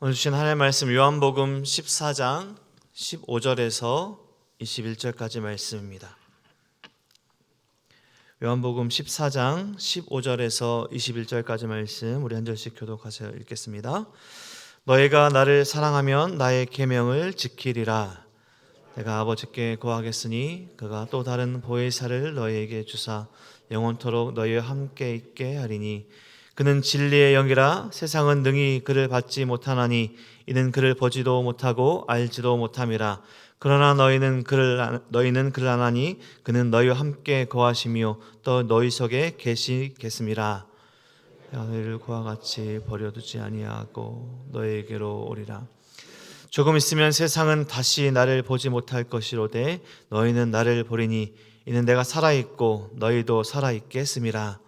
오늘 주신 하나님의 말씀 요한복음 14장 15절에서 21절까지 말씀입니다. 요한복음 14장 15절에서 21절까지 말씀 우리 한 절씩 교독하세요. 읽겠습니다. 너희가 나를 사랑하면 나의 계명을 지키리라. 내가 아버지께 구하겠으니 그가 또 다른 보혜사를 너희에게 주사 영원토록 너희와 함께 있게 하리니 그는 진리의 영이라. 세상은 능히 그를 받지 못하나니 이는 그를 보지도 못하고 알지도 못함이라. 그러나 너희는 그를 아나니 그는 너희와 함께 거하시며 또 너희 속에 계시겠음이라. 내가 너희를 그와 같이 버려두지 아니하고 너희에게로 오리라. 조금 있으면 세상은 다시 나를 보지 못할 것이로되 너희는 나를 보리니 이는 내가 살아있고 너희도 살아있겠음이라.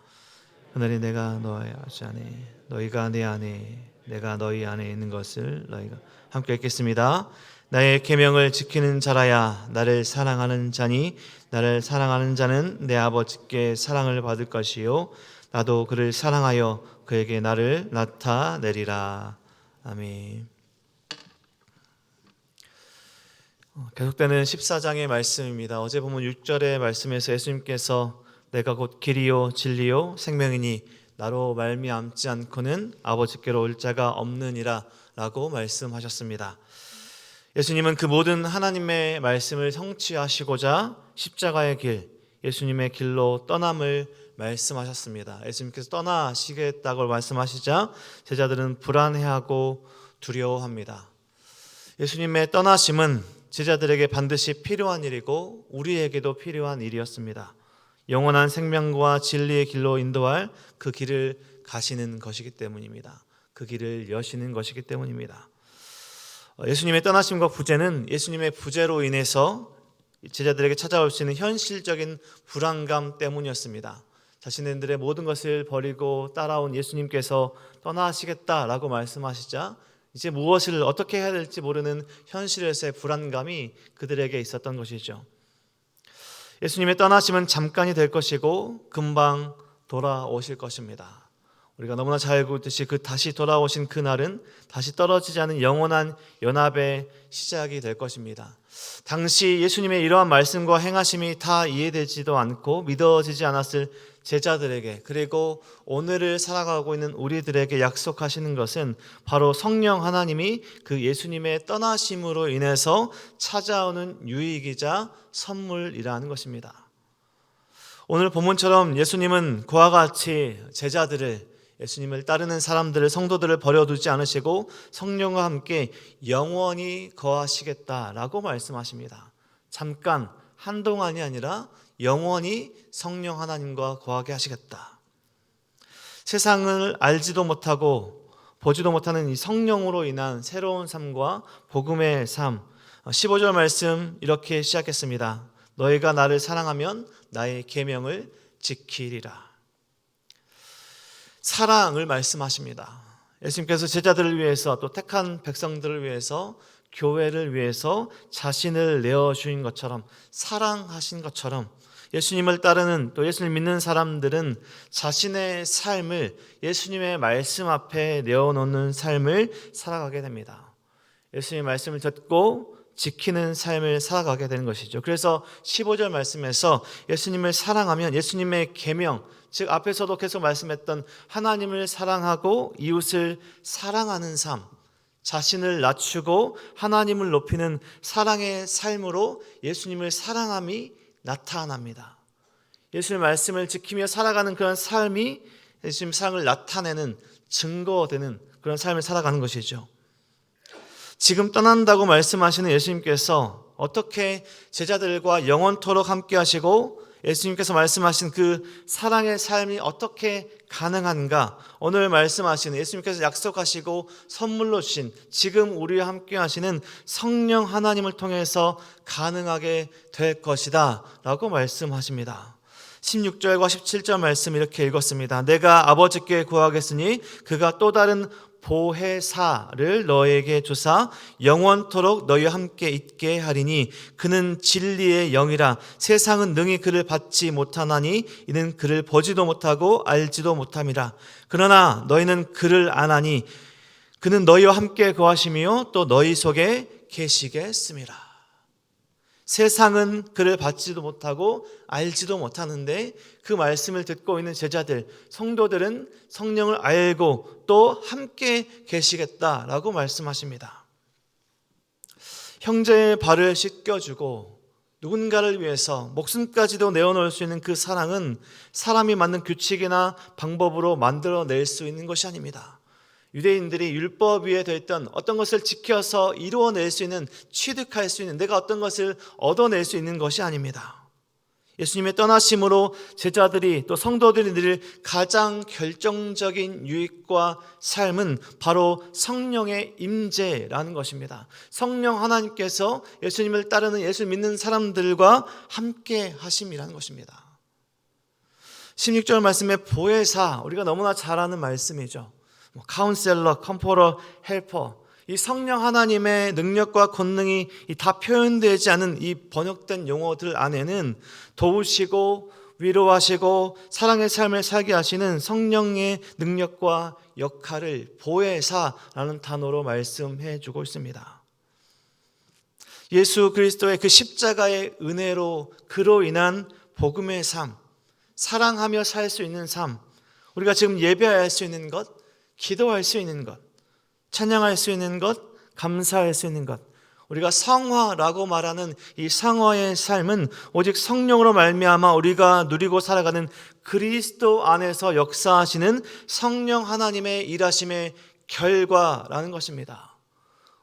그날이 내가 너희 안에 너희가 내 안에 내가 너희 안에 있는 것을 너희가 함께 읽겠습니다. 나의 계명을 지키는 자라야 나를 사랑하는 자니 나를 사랑하는 자는 내 아버지께 사랑을 받을 것이요 나도 그를 사랑하여 그에게 나를 나타내리라. 아멘. 계속되는 14장의 말씀입니다. 어제 보면 6절의 말씀에서 예수님께서 내가 곧 길이요 진리요 생명이니 나로 말미암지 않고는 아버지께로 올 자가 없느니라 라고 말씀하셨습니다. 예수님은 그 모든 하나님의 말씀을 성취하시고자 십자가의 길, 예수님의 길로 떠남을 말씀하셨습니다. 예수님께서 떠나시겠다고 말씀하시자 제자들은 불안해하고 두려워합니다. 예수님의 떠나심은 제자들에게 반드시 필요한 일이고 우리에게도 필요한 일이었습니다. 영원한 생명과 진리의 길로 인도할 그 길을 가시는 것이기 때문입니다. 그 길을 여시는 것이기 때문입니다. 예수님의 떠나심과 부재는 예수님의 부재로 인해서 제자들에게 찾아올 수 있는 현실적인 불안감 때문이었습니다. 자신들의 모든 것을 버리고 따라온 예수님께서 떠나시겠다라고 말씀하시자 이제 무엇을 어떻게 해야 될지 모르는 현실에서의 불안감이 그들에게 있었던 것이죠. 예수님의 떠나심은 잠깐이 될 것이고 금방 돌아오실 것입니다. 우리가 너무나 잘 알고 있듯이 그 다시 돌아오신 그날은 다시 떨어지지 않은 영원한 연합의 시작이 될 것입니다. 당시 예수님의 이러한 말씀과 행하심이 다 이해되지도 않고 믿어지지 않았을 제자들에게 그리고 오늘을 살아가고 있는 우리들에게 약속하시는 것은 바로 성령 하나님이 그 예수님의 떠나심으로 인해서 찾아오는 유익이자 선물이라는 것입니다. 오늘 본문처럼 예수님은 그와 같이 제자들을 예수님을 따르는 사람들을 성도들을 버려두지 않으시고 성령과 함께 영원히 거하시겠다라고 말씀하십니다. 잠깐 한동안이 아니라 영원히 성령 하나님과 거하게 하시겠다. 세상을 알지도 못하고 보지도 못하는 이 성령으로 인한 새로운 삶과 복음의 삶. 15절 말씀 이렇게 시작했습니다. 너희가 나를 사랑하면 나의 계명을 지키리라. 사랑을 말씀하십니다. 예수님께서 제자들을 위해서 또 택한 백성들을 위해서 교회를 위해서 자신을 내어주신 것처럼 사랑하신 것처럼 예수님을 따르는 또 예수님을 믿는 사람들은 자신의 삶을 예수님의 말씀 앞에 내어놓는 삶을 살아가게 됩니다. 예수님의 말씀을 듣고 지키는 삶을 살아가게 되는 것이죠. 그래서 15절 말씀에서 예수님을 사랑하면 예수님의 계명, 즉 앞에서도 계속 말씀했던 하나님을 사랑하고 이웃을 사랑하는 삶, 자신을 낮추고 하나님을 높이는 사랑의 삶으로 예수님을 사랑함이 나타납니다. 예수님의 말씀을 지키며 살아가는 그런 삶이 예수님 사랑을 나타내는 증거되는 그런 삶을 살아가는 것이죠. 지금 떠난다고 말씀하시는 예수님께서 어떻게 제자들과 영원토록 함께 하시고 예수님께서 말씀하신 그 사랑의 삶이 어떻게 가능한가? 오늘 말씀하시는 예수님께서 약속하시고 선물로 주신 지금 우리와 함께 하시는 성령 하나님을 통해서 가능하게 될 것이다 라고 말씀하십니다. 16절과 17절 말씀 이렇게 읽었습니다. 내가 아버지께 구하겠으니 그가 또 다른 보혜사를 너에게 주사 영원토록 너희와 함께 있게 하리니 그는 진리의 영이라. 세상은 능히 그를 받지 못하나니 이는 그를 보지도 못하고 알지도 못함이라. 그러나 너희는 그를 아나니 그는 너희와 함께 거하시며 또 너희 속에 계시겠음이라. 세상은 그를 받지도 못하고 알지도 못하는데 그 말씀을 듣고 있는 제자들, 성도들은 성령을 알고 또 함께 계시겠다라고 말씀하십니다. 형제의 발을 씻겨주고 누군가를 위해서 목숨까지도 내어놓을 수 있는 그 사랑은 사람이 만든 규칙이나 방법으로 만들어낼 수 있는 것이 아닙니다. 유대인들이 율법 위에 더 있던 어떤 것을 지켜서 이루어낼 수 있는, 취득할 수 있는, 내가 어떤 것을 얻어낼 수 있는 것이 아닙니다. 예수님의 떠나심으로 제자들이 또 성도들이 누릴 가장 결정적인 유익과 삶은 바로 성령의 임재라는 것입니다. 성령 하나님께서 예수님을 따르는, 예수 믿는 사람들과 함께 하심이라는 것입니다. 16절 말씀의 보혜사, 우리가 너무나 잘 아는 말씀이죠. 카운셀러, 컴포러, 헬퍼, 이 성령 하나님의 능력과 권능이 다 표현되지 않은 이 번역된 용어들 안에는 도우시고 위로하시고 사랑의 삶을 살게 하시는 성령의 능력과 역할을 보혜사라는 단어로 말씀해 주고 있습니다. 예수 그리스도의 그 십자가의 은혜로 그로 인한 복음의 삶, 사랑하며 살 수 있는 삶, 우리가 지금 예배할 수 있는 것, 기도할 수 있는 것, 찬양할 수 있는 것, 감사할 수 있는 것, 우리가 성화라고 말하는 이 성화의 삶은 오직 성령으로 말미암아 우리가 누리고 살아가는 그리스도 안에서 역사하시는 성령 하나님의 일하심의 결과라는 것입니다.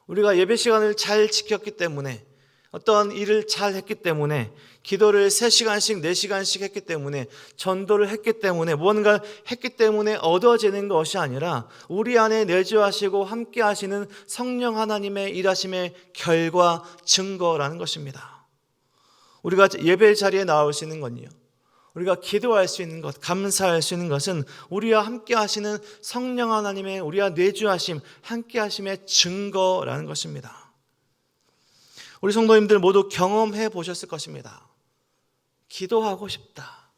우리가 예배 시간을 잘 지켰기 때문에, 어떤 일을 잘 했기 때문에, 기도를 3시간씩 4시간씩 했기 때문에, 전도를 했기 때문에, 무언가를 했기 때문에 얻어지는 것이 아니라 우리 안에 내주하시고 함께 하시는 성령 하나님의 일하심의 결과, 증거라는 것입니다. 우리가 예배 자리에 나올 수 있는 건요, 우리가 기도할 수 있는 것, 감사할 수 있는 것은 우리와 함께 하시는 성령 하나님의 우리와 내주하심, 함께 하심의 증거라는 것입니다. 우리 성도님들 모두 경험해 보셨을 것입니다. 기도하고 싶다,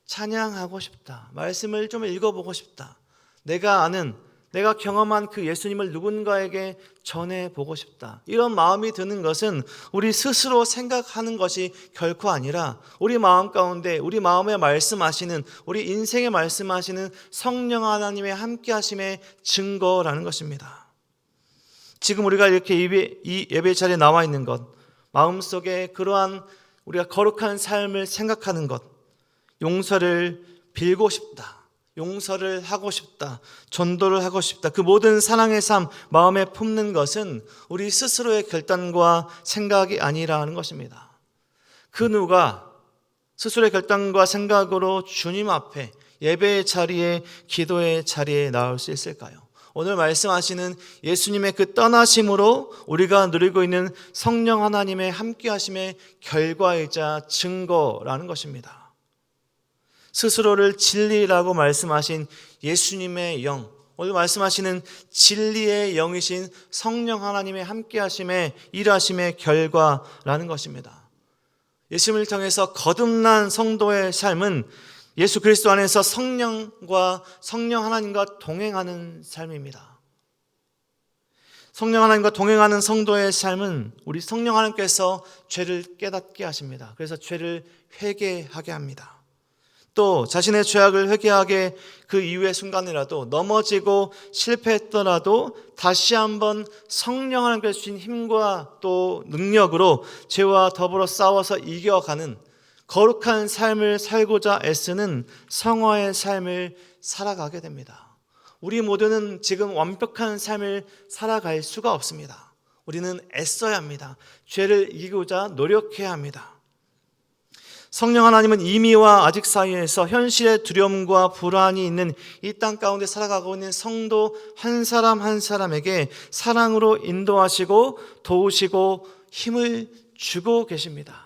찬양하고 싶다, 말씀을 좀 읽어보고 싶다, 내가 아는, 내가 경험한 그 예수님을 누군가에게 전해보고 싶다, 이런 마음이 드는 것은 우리 스스로 생각하는 것이 결코 아니라 우리 마음 가운데, 우리 마음에 말씀하시는, 우리 인생에 말씀하시는 성령 하나님의 함께 하심의 증거라는 것입니다. 지금 우리가 이렇게 이 예배 자리에 나와 있는 것, 마음속에 그러한 우리가 거룩한 삶을 생각하는 것, 용서를 빌고 싶다, 용서를 하고 싶다, 전도를 하고 싶다, 그 모든 사랑의 삶 마음에 품는 것은 우리 스스로의 결단과 생각이 아니라는 것입니다. 그 누가 스스로의 결단과 생각으로 주님 앞에, 예배의 자리에, 기도의 자리에 나올 수 있을까요? 오늘 말씀하시는 예수님의 그 떠나심으로 우리가 누리고 있는 성령 하나님의 함께하심의 결과이자 증거라는 것입니다. 스스로를 진리라고 말씀하신 예수님의 영, 오늘 말씀하시는 진리의 영이신 성령 하나님의 함께하심의 일하심의 결과라는 것입니다. 예수님을 통해서 거듭난 성도의 삶은 예수 그리스도 안에서 성령과 성령 하나님과 동행하는 삶입니다. 성령 하나님과 동행하는 성도의 삶은 우리 성령 하나님께서 죄를 깨닫게 하십니다. 그래서 죄를 회개하게 합니다. 또 자신의 죄악을 회개하게 그 이후의 순간이라도 넘어지고 실패했더라도 다시 한번 성령 하나님께서 주신 힘과 또 능력으로 죄와 더불어 싸워서 이겨가는 거룩한 삶을 살고자 애쓰는 성화의 삶을 살아가게 됩니다. 우리 모두는 지금 완벽한 삶을 살아갈 수가 없습니다. 우리는 애써야 합니다. 죄를 이기고자 노력해야 합니다. 성령 하나님은 이미와 아직 사이에서 현실의 두려움과 불안이 있는 이 땅 가운데 살아가고 있는 성도 한 사람 한 사람에게 사랑으로 인도하시고 도우시고 힘을 주고 계십니다.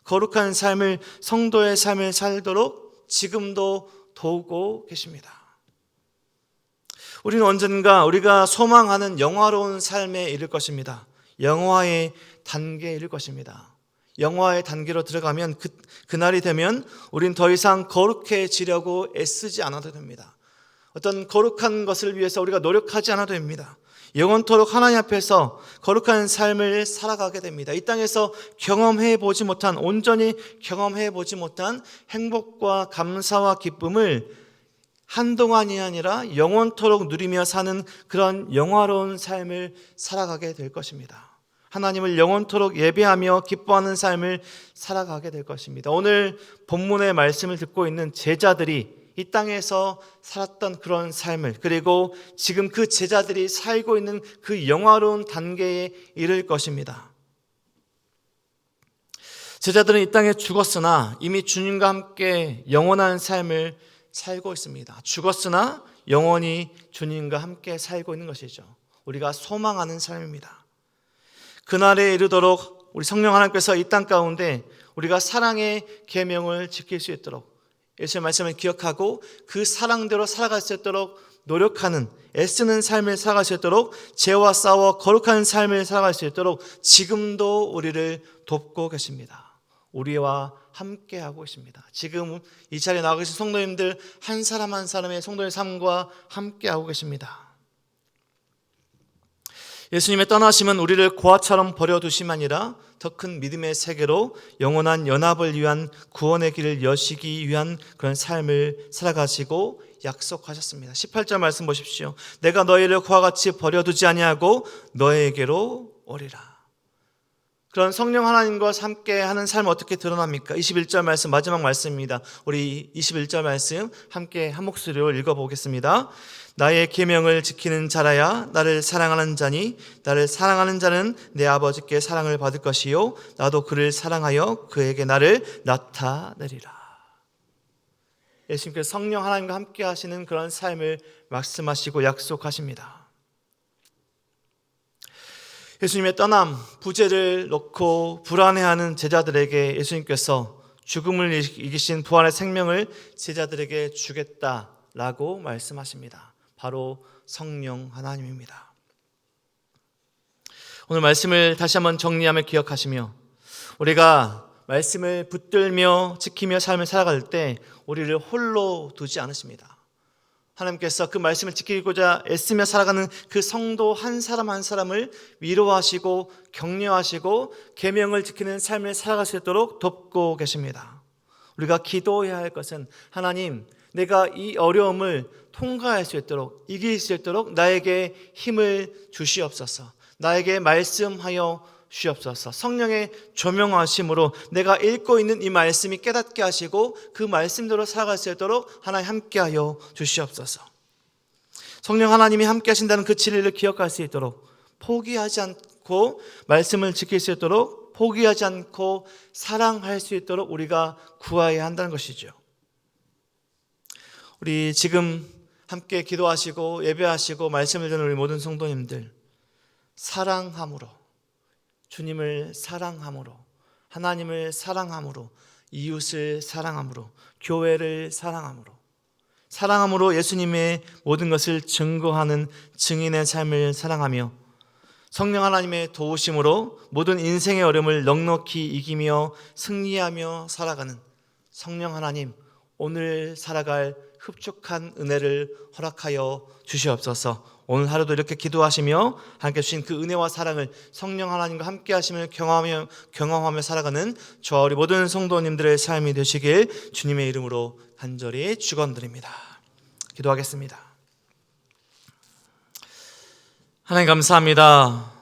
거룩한 삶을, 성도의 삶을 살도록 지금도 도우고 계십니다. 우리는 언젠가 우리가 소망하는 영화로운 삶에 이를 것입니다. 영화의 단계에 이를 것입니다. 영화의 단계로 들어가면 그날이 되면 우린 더 이상 거룩해지려고 애쓰지 않아도 됩니다. 어떤 거룩한 것을 위해서 우리가 노력하지 않아도 됩니다. 영원토록 하나님 앞에서 거룩한 삶을 살아가게 됩니다. 이 땅에서 온전히 경험해 보지 못한 행복과 감사와 기쁨을 한동안이 아니라 영원토록 누리며 사는 그런 영화로운 삶을 살아가게 될 것입니다. 하나님을 영원토록 예배하며 기뻐하는 삶을 살아가게 될 것입니다. 오늘 본문의 말씀을 듣고 있는 제자들이 이 땅에서 살았던 그런 삶을, 그리고 지금 그 제자들이 살고 있는 그 영화로운 단계에 이를 것입니다. 제자들은 이 땅에 죽었으나 이미 주님과 함께 영원한 삶을 살고 있습니다. 죽었으나 영원히 주님과 함께 살고 있는 것이죠. 우리가 소망하는 삶입니다. 그날에 이르도록 우리 성령 하나님께서 이 땅 가운데 우리가 사랑의 계명을 지킬 수 있도록, 예수의 말씀을 기억하고 그 사랑대로 살아갈 수 있도록 노력하는, 애쓰는 삶을 살아갈 수 있도록, 죄와 싸워 거룩한 삶을 살아갈 수 있도록 지금도 우리를 돕고 계십니다. 우리와 함께하고 있습니다. 지금 이 자리에 나와 계신 성도님들 한 사람 한 사람의 성도의 삶과 함께하고 계십니다. 예수님의 떠나심은 우리를 고아처럼 버려두심이 아니라 더 큰 믿음의 세계로 영원한 연합을 위한 구원의 길을 여시기 위한 그런 삶을 살아가시고 약속하셨습니다. 18절 말씀 보십시오. 내가 너희를 그와 같이 버려두지 아니하고 너에게로 오리라. 그런 성령 하나님과 함께 하는 삶은 어떻게 드러납니까? 21절 말씀, 마지막 말씀입니다. 우리 21절 말씀 함께 한 목소리로 읽어보겠습니다. 나의 계명을 지키는 자라야 나를 사랑하는 자니 나를 사랑하는 자는 내 아버지께 사랑을 받을 것이요 나도 그를 사랑하여 그에게 나를 나타내리라. 예수님께서 성령 하나님과 함께 하시는 그런 삶을 말씀하시고 약속하십니다. 예수님의 떠남, 부재를 놓고 불안해하는 제자들에게 예수님께서 죽음을 이기신 부활의 생명을 제자들에게 주겠다라고 말씀하십니다. 바로 성령 하나님입니다. 오늘 말씀을 다시 한번 정리하며 기억하시며, 우리가 말씀을 붙들며 지키며 삶을 살아갈 때 우리를 홀로 두지 않으십니다. 하나님께서 그 말씀을 지키고자 애쓰며 살아가는 그 성도 한 사람 한 사람을 위로하시고 격려하시고 계명을 지키는 삶을 살아갈 수 있도록 돕고 계십니다. 우리가 기도해야 할 것은, 하나님, 내가 이 어려움을 통과할 수 있도록, 이길 수 있도록 나에게 힘을 주시옵소서. 나에게 말씀하여 주시옵소서. 성령의 조명하심으로 내가 읽고 있는 이 말씀이 깨닫게 하시고 그 말씀대로 살아갈 수 있도록 하나님 함께하여 주시옵소서. 성령 하나님이 함께 하신다는 그 진리를 기억할 수 있도록, 포기하지 않고 말씀을 지킬 수 있도록, 포기하지 않고 사랑할 수 있도록 우리가 구해야 한다는 것이죠. 우리 지금 함께 기도하시고 예배하시고 말씀을 듣는 우리 모든 성도님들, 사랑함으로, 주님을 사랑함으로, 하나님을 사랑함으로, 이웃을 사랑함으로, 교회를 사랑함으로 예수님의 모든 것을 증거하는 증인의 삶을 사랑하며 성령 하나님의 도우심으로 모든 인생의 어려움을 넉넉히 이기며 승리하며 살아가는 성령 하나님, 오늘 살아갈 흡족한 은혜를 허락하여 주시옵소서. 오늘 하루도 이렇게 기도하시며 하나님께 주신 그 은혜와 사랑을 성령 하나님과 함께 하심을 경험하며 살아가는 저와 우리 모든 성도님들의 삶이 되시길 주님의 이름으로 간절히 축원드립니다. 기도하겠습니다. 하나님 감사합니다.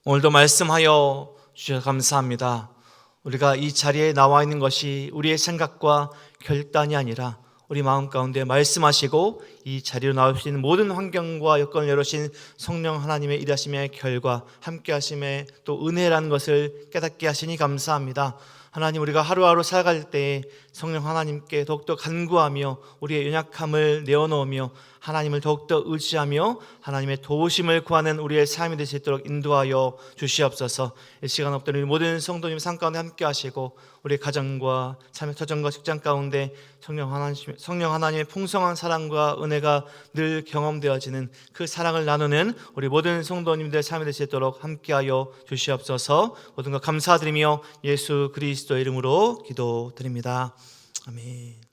오늘도 말씀하여 주셔서 감사합니다. 우리가 이 자리에 나와 있는 것이 우리의 생각과 결단이 아니라 우리 마음 가운데 말씀하시고 이 자리로 나올 수 있는 모든 환경과 여건을 열어주신 성령 하나님의 일하심의 결과, 함께 하심의 또 은혜라는 것을 깨닫게 하시니 감사합니다. 하나님, 우리가 하루하루 살아갈 때에 성령 하나님께 더욱더 간구하며 우리의 연약함을 내어놓으며 하나님을 더욱더 의지하며 하나님의 도우심을 구하는 우리의 삶이 될 수 있도록 인도하여 주시옵소서. 이 시간 없던 모든 성도님 삶 가운데 함께 하시고 우리의 가정과 삶의 터전과 직장 가운데 성령 하나님의 풍성한 사랑과 은혜가 늘 경험되어지는 그 사랑을 나누는 우리 모든 성도님들의 삶이 될 수 있도록 함께하여 주시옵소서. 모든 것 감사드리며 예수 그리스도의 이름으로 기도드립니다. 아멘.